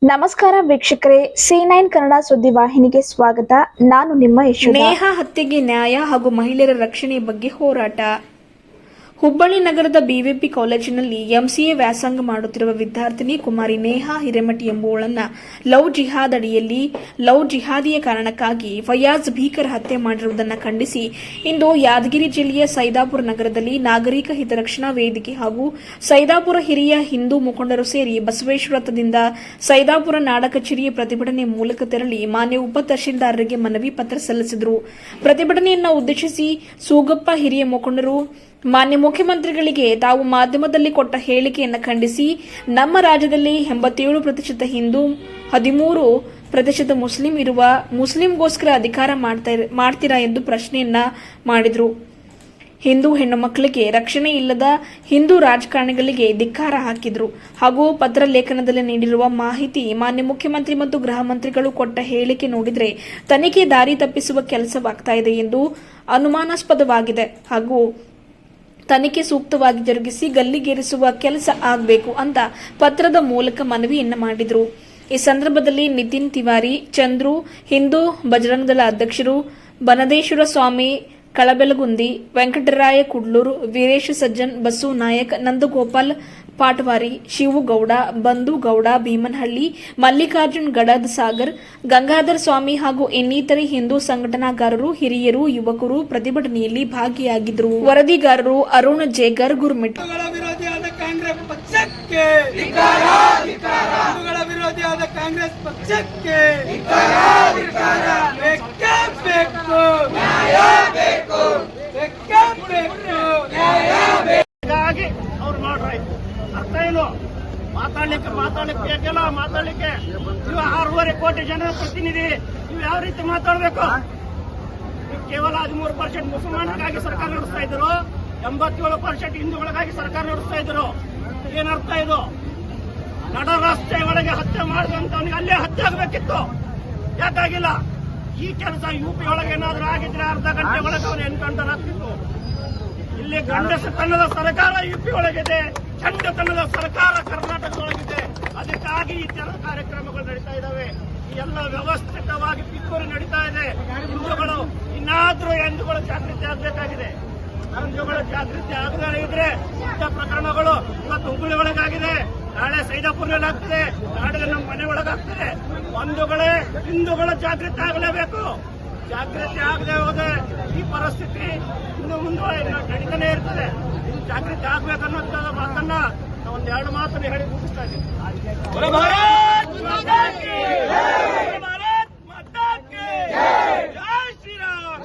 ನಮಸ್ಕಾರ ವೀಕ್ಷಕರೇ, C9 ಕನ್ನಡ ಸುದ್ದಿ ವಾಹಿನಿಗೆ ಸ್ವಾಗತ. ನಾನು ನಿಮ್ಮ ಯಶೋಧ. ನೇಹಾ ಹತ್ಯೆಗೆ ನ್ಯಾಯ ಹಾಗೂ ಮಹಿಳೆಯರ ರಕ್ಷಣೆ ಬಗ್ಗೆ ಹೋರಾಟ. ಹುಬ್ಬಳ್ಳಿ ನಗರದ ಬಿವಿಪಿ ಕಾಲೇಜಿನಲ್ಲಿ ಎಂಸಿಎ ವ್ಯಾಸಂಗ ಮಾಡುತ್ತಿರುವ ವಿದ್ಯಾರ್ಥಿನಿ ಕುಮಾರಿ ನೇಹಾ ಹಿರೇಮಠಿ ಎಂಬುವಳನ್ನ ಲವ್ ಜಿಹಾದ್ ಅಡಿಯಲ್ಲಿ ಲವ್ ಜಿಹಾದಿಯ ಕಾರಣಕ್ಕಾಗಿ ಫಯಾಜ್ ಭೀಕರ ಹತ್ಯೆ ಮಾಡಿರುವುದನ್ನು ಖಂಡಿಸಿ ಇಂದು ಯಾದಗಿರಿ ಜಿಲ್ಲೆಯ ಸೈದಾಪುರ ನಗರದಲ್ಲಿ ನಾಗರಿಕ ಹಿತರಕ್ಷಣಾ ವೇದಿಕೆ ಹಾಗೂ ಸೈದಾಪುರ ಹಿರಿಯ ಹಿಂದೂ ಮುಖಂಡರು ಸೇರಿ ಬಸವೇಶ್ವರ ವೃತ್ತದಿಂದ ಸೈದಾಪುರ ನಾಡ ಕಚೇರಿಯ ಪ್ರತಿಭಟನೆ ಮೂಲಕ ತೆರಳಿ ಮಾನ್ಯ ಉಪ ತಹಶೀಲ್ದಾರರಿಗೆ ಮನವಿ ಪತ್ರ ಸಲ್ಲಿಸಿದರು. ಪ್ರತಿಭಟನೆಯನ್ನು ಉದ್ದೇಶಿಸಿ ಸೂಗಪ್ಪ ಹಿರಿಯ ಮುಖಂಡರು ಮಾನ್ಯ ಮುಖ್ಯಮಂತ್ರಿಗಳಿಗೆ ತಾವು ಮಾಧ್ಯಮದಲ್ಲಿ ಕೊಟ್ಟ ಹೇಳಿಕೆಯನ್ನು ಖಂಡಿಸಿ ನಮ್ಮ ರಾಜ್ಯದಲ್ಲಿ 87% ಹಿಂದೂ 13% ಮುಸ್ಲಿಂ ಇರುವ ಮುಸ್ಲಿಂಗೋಸ್ಕರ ಅಧಿಕಾರ ಮಾಡ್ತೀರಾ ಎಂದು ಪ್ರಶ್ನೆಯನ್ನ ಮಾಡಿದರು. ಹಿಂದೂ ಹೆಣ್ಣು ಮಕ್ಕಳಿಗೆ ರಕ್ಷಣೆ ಇಲ್ಲದ ಹಿಂದೂ ರಾಜಕಾರಣಿಗಳಿಗೆ ಧಿಕ್ಕಾರ ಹಾಕಿದರು. ಹಾಗೂ ಪತ್ರ ಲೇಖನದಲ್ಲಿ ನೀಡಿರುವ ಮಾಹಿತಿ ಮಾನ್ಯ ಮುಖ್ಯಮಂತ್ರಿ ಮತ್ತು ಗೃಹ ಮಂತ್ರಿಗಳು ಕೊಟ್ಟ ಹೇಳಿಕೆ ನೋಡಿದರೆ ತನಿಖೆ ದಾರಿ ತಪ್ಪಿಸುವ ಕೆಲಸವಾಗ್ತಾ ಇದೆ ಎಂದು ಅನುಮಾನಾಸ್ಪದವಾಗಿದೆ. ಹಾಗೂ ತನಿಖೆ ಸೂಕ್ತವಾಗಿ ಜರುಗಿಸಿ ಗಲ್ಲಿಗೇರಿಸುವ ಕೆಲಸ ಆಗಬೇಕು ಅಂತ ಪತ್ರದ ಮೂಲಕ ಮನವಿಯನ್ನ ಮಾಡಿದರು. ಈ ಸಂದರ್ಭದಲ್ಲಿ ನಿತಿನ್ ತಿವಾರಿ, ಚಂದ್ರು, ಹಿಂದೂ ಬಜರಂಗದಳ ಅಧ್ಯಕ್ಷರು ಬನದೇಶ್ವರ ಸ್ವಾಮಿ ಕಳಬೆಲಗುಂದಿ, ವೆಂಕಟರಾಯ ಕುಡ್ಲೂರು, ವೀರೇಶ್ ಸಜ್ಜನ್, ಬಸು ನಾಯಕ್, ನಂದಗೋಪಾಲ್ ಪಾಟವಾರಿ, ಶಿವುಗೌಡ, ಬಂಧುಗೌಡ ಭೀಮನಹಳ್ಳಿ, ಮಲ್ಲಿಕಾರ್ಜುನ್ ಗಡದ್ ಸಾಗರ್, ಗಂಗಾಧರ್ ಸ್ವಾಮಿ ಹಾಗೂ ಇನ್ನಿತರೆ ಹಿಂದೂ ಸಂಘಟನಾಗಾರರು, ಹಿರಿಯರು, ಯುವಕರು ಪ್ರತಿಭಟನೆಯಲ್ಲಿ ಭಾಗಿಯಾಗಿದ್ದರು. ವರದಿಗಾರರು ಅರುಣ್ ಜೇಗರ್, ಗುರುಮಿಟ್. ಅರ್ಥ ಏನು ಮಾತಾಡ್ಲಿಕ್ಕೆ ಬೇಕಲ್ಲ. ಮಾತಾಡ್ಲಿಕ್ಕೆ ನೀವು 6.5 ಕೋಟಿ ಜನರ ಪ್ರತಿನಿಧಿ, ನೀವು ಯಾವ ರೀತಿ ಮಾತಾಡಬೇಕು? ನೀವು ಕೇವಲ 13% ಮುಸಲ್ಮಾನರಿಗಾಗಿ ಸರ್ಕಾರ ನಡೆಸ್ತಾ ಇದ್ರು, 87% ಹಿಂದೂಗಳಿಗಾಗಿ ಸರ್ಕಾರ ನಡೆಸ್ತಾ ಇದ್ರು. ಏನರ್ಥ ಇದು? ನಡ ರಸ್ತೆ ಒಳಗೆ ಹತ್ಯೆ ಮಾಡಿದಂತವನಿಗೆ ಅಲ್ಲೇ ಹತ್ಯೆ ಆಗಬೇಕಿತ್ತು, ಯಾಕಾಗಿಲ್ಲ? ಈ ಕೆಲಸ ಯುಪಿ ಒಳಗೆ ಏನಾದ್ರೂ ಆಗಿದ್ರೆ ಅರ್ಧ ಗಂಟೆ ಒಳಗೆ ಅವನು ಎನ್ಕೌಂಟರ್ ಆಗ್ತಿತ್ತು. ಇಲ್ಲಿ ಗಂಡಸತನದ ಸರ್ಕಾರ ಯುಪಿ ಒಳಗಿದೆ, ಚಂಡತನದ ಸರ್ಕಾರ ಕರ್ನಾಟಕದೊಳಗಿದೆ. ಅದಕ್ಕಾಗಿ ಈ ತರ ಕಾರ್ಯಕ್ರಮಗಳು ನಡೀತಾ ಇದ್ದಾವೆ. ಈ ಎಲ್ಲ ವ್ಯವಸ್ಥಿತವಾಗಿ ಪಿತ್ತೂರಿ ನಡೀತಾ ಇದೆ. ಹಿಂದೂಗಳು ಇನ್ನಾದ್ರೂ ಹಿಂದೂಗಳು ಜಾಗೃತಿ ಆಗಬೇಕಾಗಿದೆ. ಹಿಂದೂಗಳು ಜಾಗೃತಿ ಆಗದೇ ಇದ್ರೆ ಇಂಥ ಪ್ರಕರಣಗಳು ಇವತ್ತು ಹುಬ್ಬಳ್ಳಿ ಒಳಗಾಗಿದೆ, ನಾಳೆ ಸೈದಾಪುರದಲ್ಲಿ ಆಗ್ತದೆ, ನಾಳೆ ನಮ್ಮ ಮನೆ ಒಳಗಾಗ್ತದೆ. ಹಿಂದೂಗಳ ಜಾಗೃತಿ ಆಗಲೇಬೇಕು. ಜಾಗೃತಿ ಆಗದೆ ಹೋದ್ರೆ ಈ ಪರಿಸ್ಥಿತಿ ಇನ್ನು ಮುಂದೆ ನಡೀತಾನೆ ಇರ್ತದೆ. ಜಾಗೃತಿ ಆಗ್ಬೇಕನ್ನೋಂಥ ಮಾತನ್ನ ಒಂದೆರಡು ಮಾತನ್ನು ಹೇಳಿ ಮುಗಿಸ್ತಾ ಇದ್ದೀವಿ.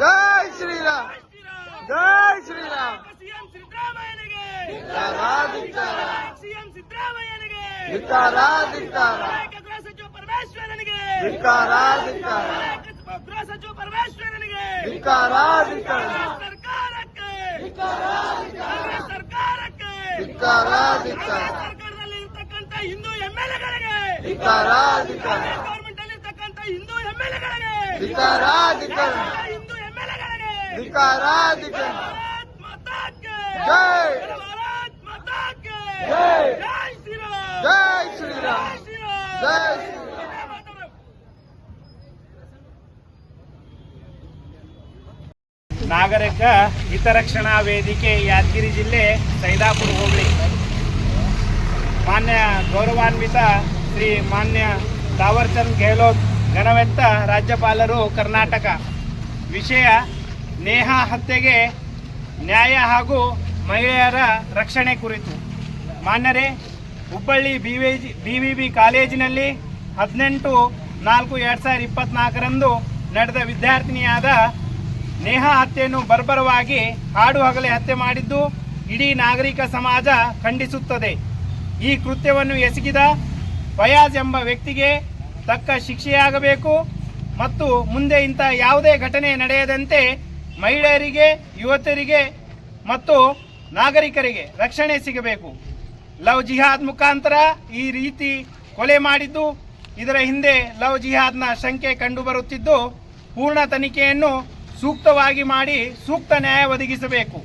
ಜೈ ಶ್ರೀರಾಮ್, ಜೈ ಶ್ರೀರಾಮ್. ಸಿಎಂ ಸಿದ್ದರಾಮಯ್ಯನಿಗೆ, ಸಿಎಂ ಸಿದ್ದರಾಮಯ್ಯನಿಗೆ, ಗೃಹ ಸಚಿವ ಪರಮೇಶ್ವರನಿಗೆ, ಗೃಹ ಸಚಿವ ಪರಮೇಶ್ವರನಿಗೆ, ಸರ್ಕಾರದಲ್ಲಿ ಇರ್ತಕ್ಕಂಥ ಹಿಂದೂ ಎಂಎಲ್ಎಗಳಿಗೆ, ಗವರ್ಮೆಂಟ್ ಅಲ್ಲಿ ಇರ್ತಕ್ಕಂಥ ಹಿಂದೂ ಎಂಎಲ್ಎಗಳಿಗೆ, ಹಿಂದೂ ಎಂಎಲ್ಎಗಳಿಗೆ ಭಾರತ್ ಮಾತಾಕ್ಕೆ ಜೈ, ಭಾರತ್ ಮಾತಾಕ್ಕೆ ಜೈ ಶ್ರೀರಾಮ್, ಜೈ ಶ್ರೀರಾಮ್, ಜೈ ಶ್ರೀರಾಮ್. ನಾಗರಿಕ ಹಿತರಕ್ಷಣಾ ವೇದಿಕೆ ಯಾದಗಿರಿ ಜಿಲ್ಲೆ ಸೈದಾಪುರ ಹೋಬಳಿ. ಮಾನ್ಯ ಗೌರವಾನ್ವಿತ ಶ್ರೀ ಮಾನ್ಯ ತಾವರ್ಚಂದ್ ಗೆಹ್ಲೋಟ್ ಗಣವೆತ್ತ ರಾಜ್ಯಪಾಲರು ಕರ್ನಾಟಕ. ವಿಷಯ ನೇಹಾ ಹತ್ಯೆಗೆ ನ್ಯಾಯ ಹಾಗೂ ಮಹಿಳೆಯರ ರಕ್ಷಣೆ ಕುರಿತು. ಮಾನ್ಯರೇ, ಹುಬ್ಬಳ್ಳಿ ಬಿವಿಬಿ ಕಾಲೇಜಿನಲ್ಲಿ 18/4/2024 ನಡೆದ ವಿದ್ಯಾರ್ಥಿನಿಯಾದ ನೇಹಾ ಹತ್ಯೆಯನ್ನು ಬರ್ಬರವಾಗಿ ಹಾಡು ಹಗಲೇ ಹತ್ಯೆ ಮಾಡಿದ್ದು ಇಡೀ ನಾಗರಿಕ ಸಮಾಜ ಖಂಡಿಸುತ್ತದೆ. ಈ ಕೃತ್ಯವನ್ನು ಎಸಗಿದ ಫಯಾಜ್ ಎಂಬ ವ್ಯಕ್ತಿಗೆ ತಕ್ಕ ಶಿಕ್ಷೆಯಾಗಬೇಕು ಮತ್ತು ಮುಂದೆ ಇಂಥ ಯಾವುದೇ ಘಟನೆ ನಡೆಯದಂತೆ ಮಹಿಳೆಯರಿಗೆ, ಯುವತಿಯರಿಗೆ ಮತ್ತು ನಾಗರಿಕರಿಗೆ ರಕ್ಷಣೆ ಸಿಗಬೇಕು. ಲವ್ ಜಿಹಾದ್ ಮುಖಾಂತರ ಈ ರೀತಿ ಕೊಲೆ ಮಾಡಿದ್ದು, ಇದರ ಹಿಂದೆ ಲವ್ ಜಿಹಾದ್ನ ಶಂಕೆ ಕಂಡುಬರುತ್ತಿದ್ದು, ಪೂರ್ಣ ತನಿಖೆಯನ್ನು ಸೂಕ್ತವಾಗಿ ಮಾಡಿ ಸೂಕ್ತ ನ್ಯಾಯ ಒದಗಿಸಬೇಕು.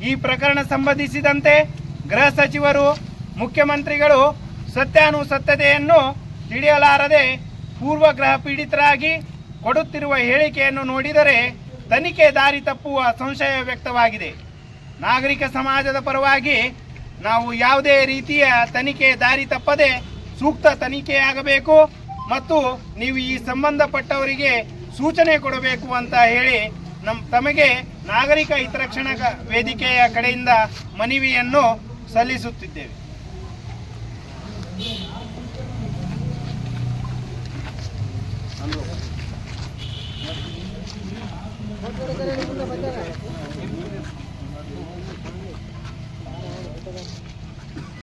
ಈ ಪ್ರಕರಣ ಸಂಬಂಧಿಸಿದಂತೆ ಗೃಹ ಸಚಿವರು, ಮುಖ್ಯಮಂತ್ರಿಗಳು ಸತ್ಯಾನುಸತ್ಯತೆಯನ್ನು ತಿಳಿಯಲಾರದೆ ಪೂರ್ವಗ್ರಹ ಪೀಡಿತರಾಗಿ ಕೊಡುತ್ತಿರುವ ಹೇಳಿಕೆಯನ್ನು ನೋಡಿದರೆ ತನಿಖೆ ದಾರಿ ತಪ್ಪುವ ಸಂಶಯ ವ್ಯಕ್ತವಾಗಿದೆ. ನಾಗರಿಕ ಸಮಾಜದ ಪರವಾಗಿ ನಾವು ಯಾವುದೇ ರೀತಿಯ ತನಿಖೆ ದಾರಿ ತಪ್ಪದೆ ಸೂಕ್ತ ತನಿಖೆಯಾಗಬೇಕು ಮತ್ತು ನೀವು ಈ ಸಂಬಂಧಪಟ್ಟವರಿಗೆ ಸೂಚನೆ ಕೊಡಬೇಕು ಅಂತ ಹೇಳಿ ತಮಗೆ ನಾಗರಿಕ ಹಿತರಕ್ಷಣಾ ವೇದಿಕೆಯ ಕಡೆಯಿಂದ ಮನವಿಯನ್ನು ಸಲ್ಲಿಸುತ್ತಿದ್ದೇವೆ.